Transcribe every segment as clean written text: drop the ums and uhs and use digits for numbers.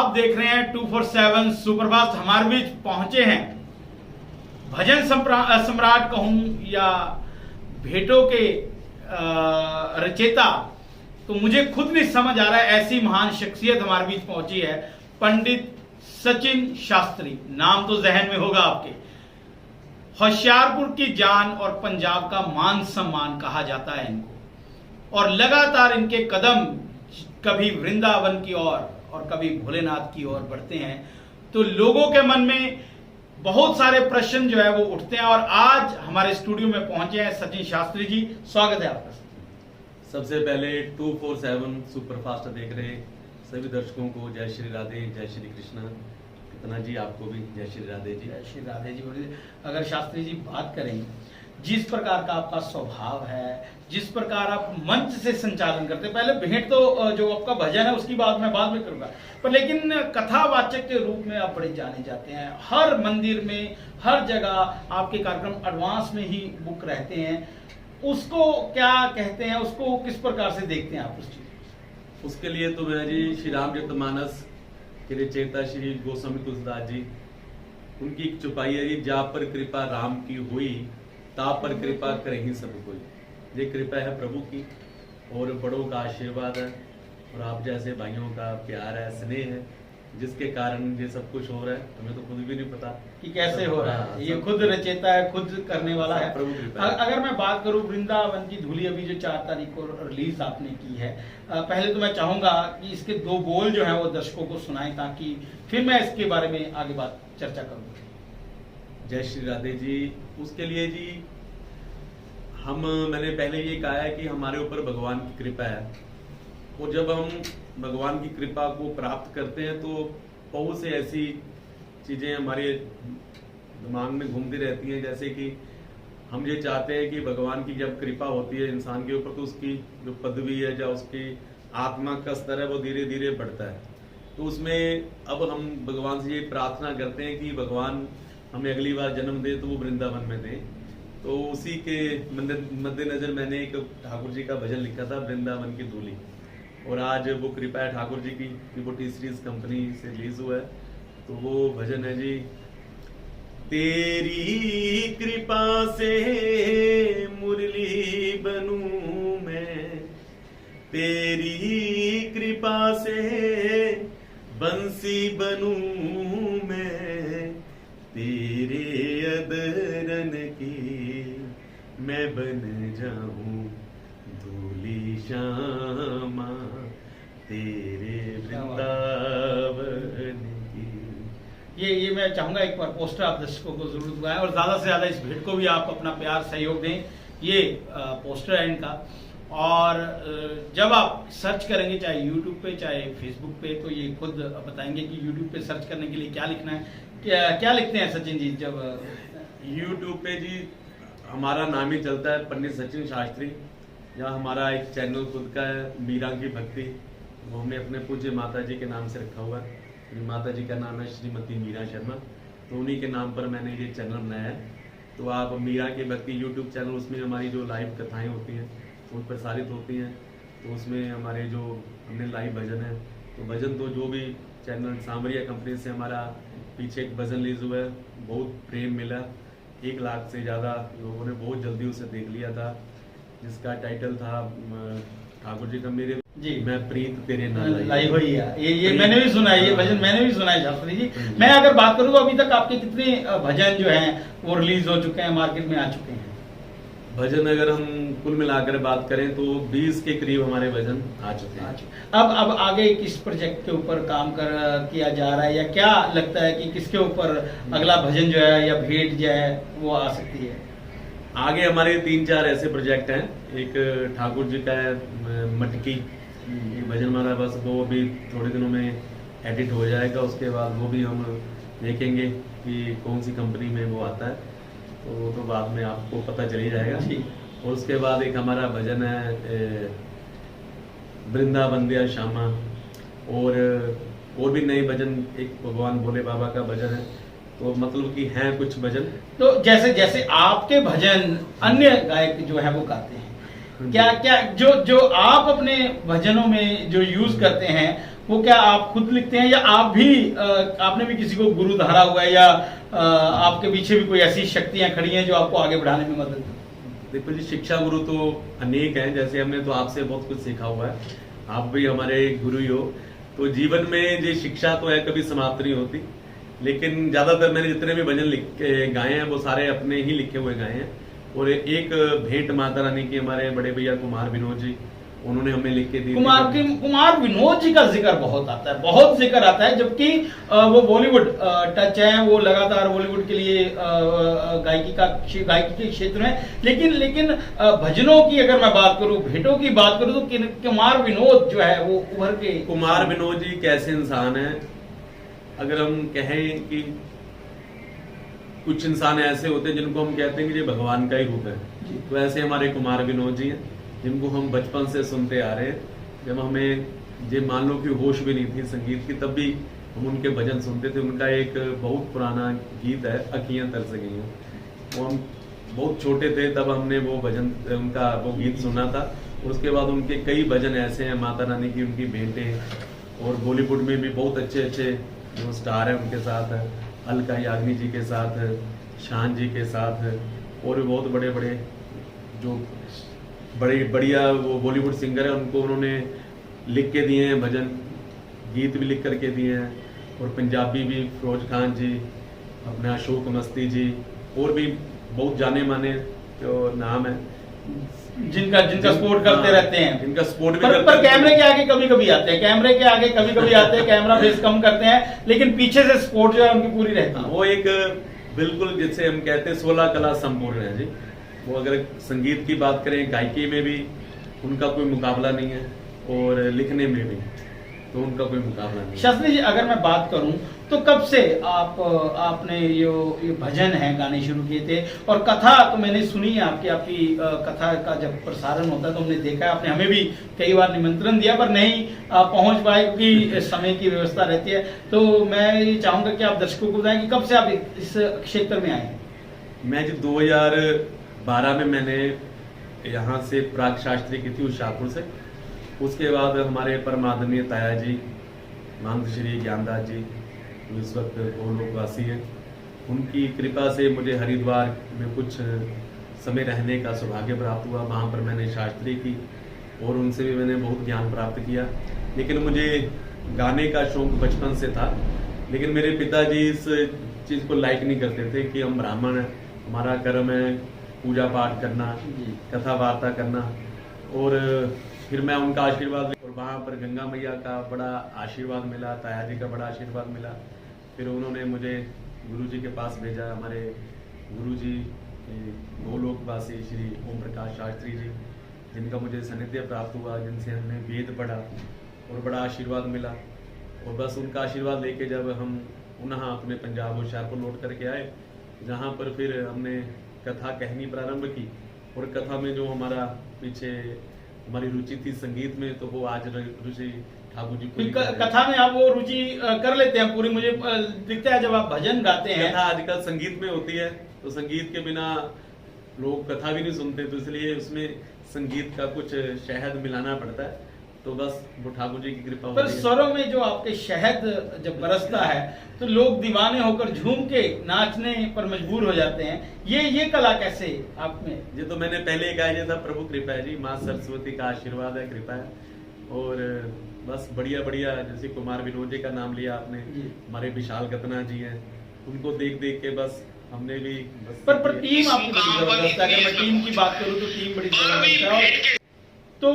आप देख रहे हैं 247 सुपरफास्ट। हमारे बीच पहुंचे हैं भजन सम्राट कहूं या भेंटों के रचेता, तो मुझे खुद नहीं समझ आ रहा है, ऐसी महान शख्सियत हमारे बीच पहुंची है। पंडित सचिन शास्त्री, नाम तो जहन में होगा आपके। होशियारपुर की जान और पंजाब का मान सम्मान कहा जाता है इनको, और लगातार इनके कदम कभी वृंदावन की ओर और कभी भोलेनाथ की ओर बढ़ते हैं, तो लोगों के मन में बहुत सारे प्रश्न जो है वो उठते हैं। और आज हमारे स्टूडियो में पहुंचे हैं सचिन शास्त्री जी, स्वागत है आपका। सबसे पहले 247 सुपरफास्ट देख रहे सभी दर्शकों को जय श्री राधे, जय श्री कृष्णा। कितना जी आपको भी जय श्री राधे जी। जय श्री राधे जी। बोलिए, अगर शास्त्री जी बात करें, जिस प्रकार का आपका स्वभाव है, जिस प्रकार आप मंच से संचालन करते हैं, पहले भेंट तो जो आपका भजन है उसकी बात मैं बाद में करूंगा, पर लेकिन कथावाचक के रूप में आप बड़े जाने जाते हैं। हर मंदिर में, हर जगह आपके कार्यक्रम एडवांस में ही बुक रहते हैं। उसको क्या कहते हैं, उसको किस प्रकार से देखते हैं आप उस चीज? उसके लिए तो मैं जी श्री रामचरितमानस के रचयिता श्री गोस्वामी तुलसीदास जी, उनकी एक चौपाई है जी, जा पर कृपा राम की हुई, ता पर कृपा करे ही सब कोई। ये कृपा है प्रभु की और बड़ों का आशीर्वाद है और आप जैसे भाइयों का प्यार है, स्नेह है, जिसके कारण ये सब कुछ हो रहा है। हमें तो खुद भी नहीं पता कि कैसे हो रहा है। ये खुद रचेता है, खुद करने वाला है, प्रभु कृपा। अगर मैं बात करूं वृंदावन की धूली, अभी जो 4 तारीख को रिलीज आपने की है, पहले तो मैं चाहूंगा कि इसके 2 बोल जो है वो दर्शकों को सुनाएं, ताकि फिर मैं इसके बारे में आगे बात चर्चा करूंगा। जय श्री राधे जी। उसके लिए जी मैंने पहले ये कहा है कि हमारे ऊपर भगवान की कृपा है, और जब हम भगवान की कृपा को प्राप्त करते हैं तो बहुत से ऐसी चीजें हमारे दिमाग में घूमती रहती हैं, जैसे कि हम ये चाहते हैं कि भगवान की जब कृपा होती है इंसान के ऊपर, तो उसकी जो पदवी है या उसकी आत्मा का स्तर है वो धीरे धीरे बढ़ता है। तो उसमें अब हम भगवान से ये प्रार्थना करते हैं कि भगवान हमें अगली बार जन्म दे तो वो वृंदावन में दे। तो उसी के मद्देनजर मैंने एक ठाकुर जी का भजन लिखा था, वृंदावन की धूली, और आज वो कृपा है ठाकुर जी की कि वो टी-सीरीज कंपनी से रिलीज हुआ है। तो वो भजन है जी, तेरी कृपा से मुरली बनूं मैं, तेरी कृपा से बंसी बनूं मैं, तेरे अदरन की मैं बन जाऊं धूली श्यामा, तेरे वृंदावन की। ये मैं चाहूंगा एक बार पोस्टर आप दर्शकों को जरूर दिखाएं, और ज्यादा से ज्यादा इस भेंट को भी आप अपना प्यार सहयोग दें। ये पोस्टर है इनका, और जब आप सर्च करेंगे चाहे YouTube पे चाहे Facebook पे, तो ये खुद बताएंगे कि YouTube पे सर्च करने के लिए क्या लिखना है। क्या लिखते हैं सचिन जी जब YouTube पे? जी हमारा नाम ही चलता है पंडित सचिन शास्त्री, या हमारा एक चैनल खुद का है मीरा की भक्ति, वो हमने अपने पूज्य माता जी के नाम से रखा हुआ है। माता जी का नाम है श्रीमती मीरा शर्मा, तो उन्हीं के नाम पर मैंने ये चैनल बनाया है। तो आप मीरा की भक्ति यूट्यूब चैनल, उसमें हमारी जो लाइव कथाएं होती हैं वो प्रसारित होती हैं, तो उसमें हमारे जो हमने लाइव भजन है, तो भजन तो जो भी चैनल सांवरिया कंपनी से हमारा पीछे एक भजन रिलीज हुआ है, बहुत प्रेम मिला, 1 लाख से ज़्यादा लोगों ने बहुत जल्दी उसे देख लिया था, जिसका टाइटल था ठाकुर जी का मेरे जी, मैं प्रीत तेरे नाल लाई हुई है। ये मैंने भी सुना है, ये भजन मैंने भी सुना है शास्त्री जी। मैं अगर बात करूँ तो अभी तक आपके कितने भजन जो हैं वो रिलीज हो चुके हैं, मार्केट में आ चुके हैं? भजन अगर हम कुल मिलाकर बात करें तो 20 के करीब हमारे भजन आ चुके हैं। अब आगे किस प्रोजेक्ट के ऊपर काम किया जा रहा है, या क्या लगता है कि किसके ऊपर अगला भजन जो है या भेंट जो है वो आ सकती है? आगे हमारे 3-4 ऐसे प्रोजेक्ट हैं। एक ठाकुर जी का है मटकी भजन हमारा, बस वो भी थोड़े दिनों में एडिट हो जाएगा, उसके बाद वो भी हम देखेंगे कि कौन सी कंपनी में वो आता है, तो बाद में आपको पता चल ही जाएगा। और उसके बाद एक हमारा भजन है वृंदावन दिया श्यामा, और भी नए भजन, एक भगवान भोले बाबा का भजन है, तो मतलब कि हैं कुछ भजन। तो जैसे जैसे आपके भजन अन्य गायक जो है वो गाते हैं, क्या जो आप अपने भजनों में जो यूज करते हैं वो क्या आप खुद लिखते हैं या आप भी आपने भी किसी को गुरु धारा हुआ है, या आपके पीछे भी कोई ऐसी शक्तियां खड़ी हैं जो आपको आगे बढ़ाने में मदद करती? देखो जी, शिक्षा गुरु तो अनेक हैं। जैसे हमने तो आपसे बहुत कुछ सीखा हुआ है, आप भी हमारे गुरु ही हो। तो जीवन में ये शिक्षा तो है, कभी समाप्त नहीं होती। लेकिन ज्यादातर मैंने जितने भी भजन गाए हैं वो सारे अपने ही लिखे हुए गाए हैं। और एक भेंट माता रानी की हमारे बड़े भैया कुमार विनोद जी, उन्होंने हमें लिख के दी। कुमार विनोद जी का जिक्र बहुत आता है, बहुत जिक्र आता है, जबकि वो बॉलीवुड टच है, वो लगातार बॉलीवुड के लिए गायकी के क्षेत्र में। लेकिन भजनों की अगर मैं बात करूं, भेंटों की बात करूं, तो कुमार विनोद जो है वो उभर के। कुमार विनोद जी कैसे इंसान है, अगर हम कहें कि कुछ इंसान ऐसे होते हैं जिनको हम कहते हैं कि ये भगवान का ही रूप है, तो ऐसे हमारे कुमार विनोद जी हैं, जिनको हम बचपन से सुनते आ रहे हैं। जब हमें ये मान लो कि होश भी नहीं थी संगीत की, तब भी हम उनके भजन सुनते थे। उनका एक बहुत पुराना गीत है, अखियां तरस गई हैं, वो हम बहुत छोटे थे तब हमने वो भजन, उनका वो गीत सुना था। और उसके बाद उनके कई भजन ऐसे हैं, माता रानी की उनकी भेंटें, और बॉलीवुड में भी बहुत अच्छे अच्छे जो स्टार हैं उनके साथ, अलका याग्निक जी के साथ, शान जी के साथ, और भी बहुत बड़े बड़े जो बड़े बढ़िया वो बॉलीवुड सिंगर है, उनको उन्होंने लिख के दिए हैं भजन, गीत भी लिख करके दिए हैं। और पंजाबी भी फिरोज खान जी, अपने अशोक मस्ती जी, और भी बहुत जाने माने जो नाम है, जिनका सपोर्ट करते रहते हैं, जिनका सपोर्ट भी पर कैमरे के आगे कभी कभी आते हैं, कैमरा फेस कम करते हैं, लेकिन पीछे से सपोर्ट जो है उनकी पूरी रहती है। वो एक बिल्कुल जिसे हम कहते हैं 16 कला संपूर्ण है जी। वो अगर संगीत की बात करें, गायकी में भी उनका कोई मुकाबला नहीं है, और लिखने में भी तो उनका कोई मुकाबला नहीं। शास्त्री जी, अगर मैं बात करूं तो कब से आपने ये भजन है गाने शुरू किए थे? और कथा तो मैंने सुनी है आपकी कथा का जब प्रसारण होता है तो हमने देखा है, आपने हमें भी कई बार निमंत्रण दिया पर नहीं पहुंच पाए क्योंकि समय की व्यवस्था रहती है। तो मैं ये चाहूंगा कि आप दर्शकों को बताएं कि कब से आप इस क्षेत्र में आए? मैं जी 2012 में मैंने यहाँ से प्राग शास्त्री की थी होशियारपुर से। उसके बाद हमारे परम आदरणीय ताया जी महंत श्री ज्ञानदास जी, जो इस वक्त गोलोकवासी हैं, उनकी कृपा से मुझे हरिद्वार में कुछ समय रहने का सौभाग्य प्राप्त हुआ। वहाँ पर मैंने शास्त्री की और उनसे भी मैंने बहुत ज्ञान प्राप्त किया। लेकिन मुझे गाने का शौक बचपन से था, लेकिन मेरे पिताजी इस चीज़ को लाइक नहीं करते थे कि हम ब्राह्मण हैं, हमारा कर्म है पूजा पाठ करना, कथा वार्ता करना। और फिर मैं उनका आशीर्वाद, और वहाँ पर गंगा मैया का बड़ा आशीर्वाद मिला, ताया जी का बड़ा आशीर्वाद मिला। फिर उन्होंने मुझे गुरु जी के पास भेजा, हमारे गुरु जी गोलोकवासी श्री ओम प्रकाश शास्त्री जी, जिनका मुझे सानिध्य प्राप्त हुआ, जिनसे हमने वेद पढ़ा और बड़ा आशीर्वाद मिला। और बस उनका आशीर्वाद लेके जब हम पुनः अपने पंजाब होशियारपुर लौट करके आए, जहाँ पर फिर हमने कथा कहनी प्रारंभ की। और कथा में जो हमारा पीछे हमारी रुचि थी संगीत में, तो वो आज रुचि ठाकुर जी को कथा में आप वो रुचि कर लेते हैं पूरी। मुझे दिखता है जब आप भजन गाते हैं, कथा आजकल संगीत में होती है, तो संगीत के बिना लोग कथा भी नहीं सुनते, तो इसलिए उसमें संगीत का कुछ शहद मिलाना पड़ता है। तो बस वो ठाकुर जी की कृपा। पर स्वरों में जो आपके शहद जब बरसता है तो लोग दीवाने होकर झूम के नाचने पर मजबूर हो जाते हैं। ये कला कैसे आप में? ये तो मैंने पहले गाया था, प्रभु कृपा है जी, माँ सरस्वती का आशीर्वाद है, कृपा है। और बस बढ़िया बढ़िया, जैसे कुमार विनोद जी का नाम लिया आपने, हमारे विशाल कतना जी हैं, उनको देख देख के बस हमने भी बस। पर टीम आपकी बड़ी जबरदस्त है। अगर मैं टीम की बात करूं तो टीम बड़ी जबरदस्त है। तो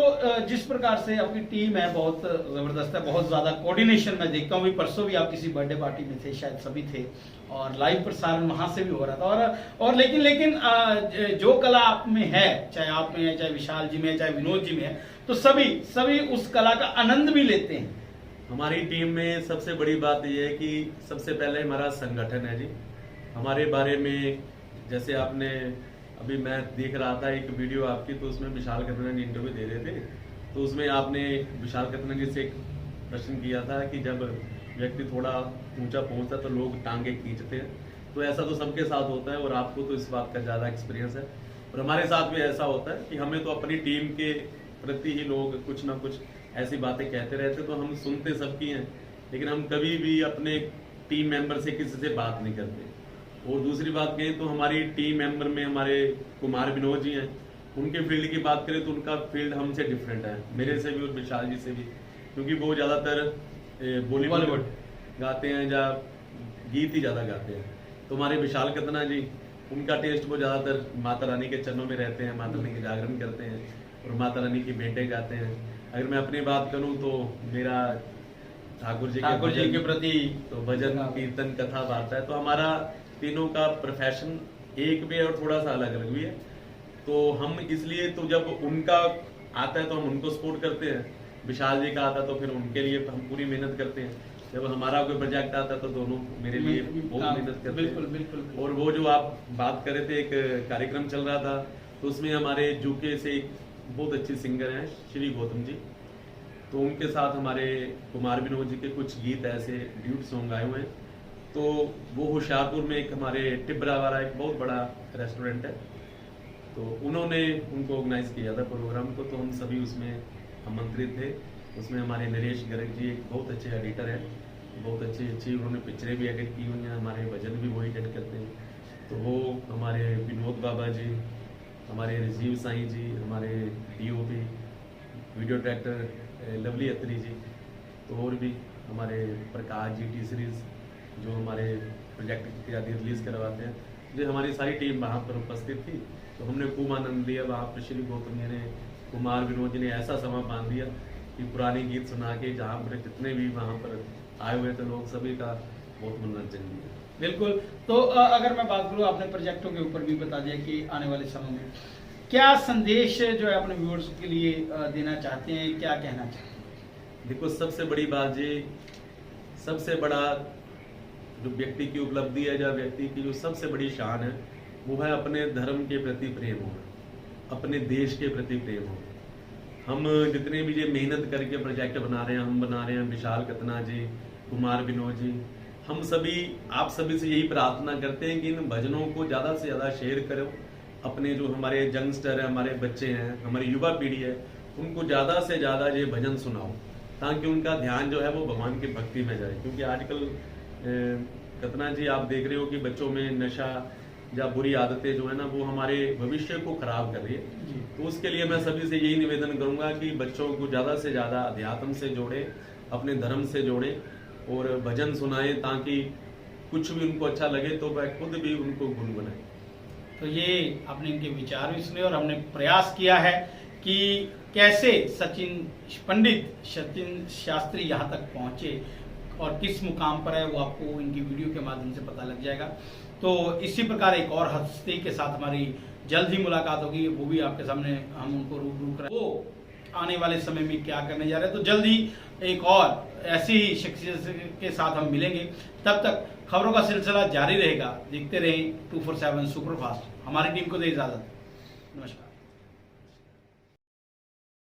जिस प्रकार से आपकी टीम है बहुत जबरदस्त है, बहुत ज्यादा कोऑर्डिनेशन मैं देखता हूँ। परसों भी आप किसी बर्थडे पार्टी में थे, शायद सभी थे, और लाइव प्रसारण वहां से भी हो रहा था। और लेकिन जो कला आप में है, चाहे आप में है, चाहे विशाल जी में है, चाहे विनोद जी में है, तो सभी उस कला का आनंद भी लेते हैं। हमारी टीम में सबसे बड़ी बात यह है कि सबसे पहले हमारा संगठन है जी। हमारे बारे में जैसे आपने अभी मैं देख रहा था एक वीडियो आपकी, तो उसमें विशाल कतना जी इंटरव्यू दे रहे थे, तो उसमें आपने विशाल कतना जी से एक प्रश्न किया था कि जब व्यक्ति थोड़ा ऊंचा पहुंचता तो लोग टांगे खींचते हैं। तो ऐसा तो सबके साथ होता है, और आपको तो इस बात का ज़्यादा एक्सपीरियंस है। और हमारे साथ भी ऐसा होता है कि हमें तो अपनी टीम के प्रति ही लोग कुछ ना कुछ ऐसी बातें कहते रहते, तो हम सुनते सबकी हैं, लेकिन हम कभी भी अपने टीम मेंबर से किसी से बात नहीं करते। और दूसरी बात कहें तो हमारी टीम मेंबर में हमारे कुमार विनोद जी हैं, उनके फील्ड की बात करें तो उनका फील्ड हमसे डिफरेंट है, मेरे से भी और विशाल जी से भी, क्योंकि वो ज़्यादातर बॉलीवुड गाते हैं या गीत ही ज़्यादा गाते हैं। तो हमारे विशाल कतना जी, उनका टेस्ट वो ज़्यादातर माता रानी के चरणों में रहते हैं, माता रानी के जागरण करते हैं और माता रानी की भेंटें गाते हैं। अगर मैं अपनी बात करूं तो मेरा ठाकुर जी के प्रति तो भजन कीर्तन कथा वार्ता है। तो हमारा तीनों का प्रोफेशन एक भी है और थोड़ा सा अलग अलग भी है। तो हम इसलिए तो जब उनका आता है तो हम उनको सपोर्ट करते हैं, विशाल जी का आता है तो फिर उनके लिए हम पूरी मेहनत करते हैं। जब हमारा कोई प्रोजेक्ट आता है तो दोनों मेरे लिए बहुत मेहनत करते हैं। बिल्कुल बिल्कुल। और वो जो आप बात कर रहे थे, एक कार्यक्रम चल रहा था तो उसमें हमारे यूके से एक बहुत अच्छी सिंगर हैं श्री गौतम जी, तो उनके साथ हमारे कुमार विनोद जी के कुछ गीत ऐसे ड्यूट सॉन्ग आए हुए हैं। तो वो होशियारपुर में एक हमारे टिब्रा वाला एक बहुत बड़ा रेस्टोरेंट है, तो उन्होंने उनको ऑर्गेनाइज किया था प्रोग्राम को, तो हम सभी उसमें आमंत्रित थे। उसमें हमारे नरेश गर्ग जी एक बहुत अच्छे एडिटर हैं, बहुत अच्छी उन्होंने पिक्चरें भी एडिट की हुई हैं, हमारे भजन भी वही एडिट करते हैं। तो वो हमारे विनोद बाबा जी, हमारे राजीव साईं जी, हमारे DOP वीडियो डायरेक्टर लवली अत्री जी, तो और भी हमारे प्रकाश जी टी सीरीज जो हमारे प्रोजेक्ट की आदि रिलीज करवाते हैं, जो हमारी सारी टीम वहाँ पर उपस्थित थी। तो हमने खूब आनंद लिया। वहाँ पर श्री गौतम जी ने, कुमार विनोद जी ने ऐसा समय बांध दिया कि पुराने गीत सुना के जहाँ पर जितने भी वहाँ पर आए हुए थे लोग, सभी का बहुत मनोरंजन दिया। बिल्कुल। तो अगर मैं बात करूँ अपने प्रोजेक्टों के ऊपर भी बता दिया कि आने वाले समय में क्या संदेश जो है अपने व्यूअर्स के लिए देना चाहते हैं, क्या कहना चाहते हैं? देखो, सबसे बड़ी बात जी, सबसे बड़ा जो व्यक्ति की उपलब्धि है या व्यक्ति की जो सबसे बड़ी शान है वो है अपने धर्म के प्रति प्रेम होना, अपने देश के प्रति प्रेम होना। हम जितने भी ये मेहनत करके प्रोजेक्ट बना रहे हैं, हम बना रहे हैं, विशाल कतना जी, कुमार विनोद जी, हम सभी आप सभी से यही प्रार्थना करते हैं कि इन भजनों को ज़्यादा से ज़्यादा शेयर करो। अपने जो हमारे यंगस्टर हैं, हमारे बच्चे हैं, हमारी युवा पीढ़ी है, उनको ज़्यादा से ज़्यादा ये भजन सुनाओ ताकि उनका ध्यान जो है वो भगवान की भक्ति में जाए। क्योंकि आजकल कतना जी आप देख रहे हो कि बच्चों में नशा या बुरी आदतें जो है ना वो हमारे भविष्य को खराब कर रही है। तो उसके लिए मैं सभी से यही निवेदन करूंगा कि बच्चों को ज़्यादा से ज़्यादा अध्यात्म से जोड़े, अपने धर्म से जोड़े और भजन सुनाएं ताकि कुछ भी उनको अच्छा लगे तो वह खुद भी उनको गुनगुनाए। तो ये आपने इनके विचार भी सुने और हमने प्रयास किया है कि कैसे पंडित सचिन शास्त्री यहाँ तक पहुँचे और किस मुकाम पर है वो आपको इनकी वीडियो के माध्यम से पता लग जाएगा। तो इसी प्रकार एक और हस्ती के साथ हमारी जल्द ही मुलाकात होगी, वो भी आपके सामने हम उनको रूबरू कराएं वो आने वाले समय में क्या करने जा रहे हैं। तो जल्द ही एक और ऐसी ही शख्सियत के साथ हम मिलेंगे। तब तक खबरों का सिलसिला जारी रहेगा। देखते रहें 247 सुपरफास्ट। हमारी टीम को दे इजाजत। नमस्कार।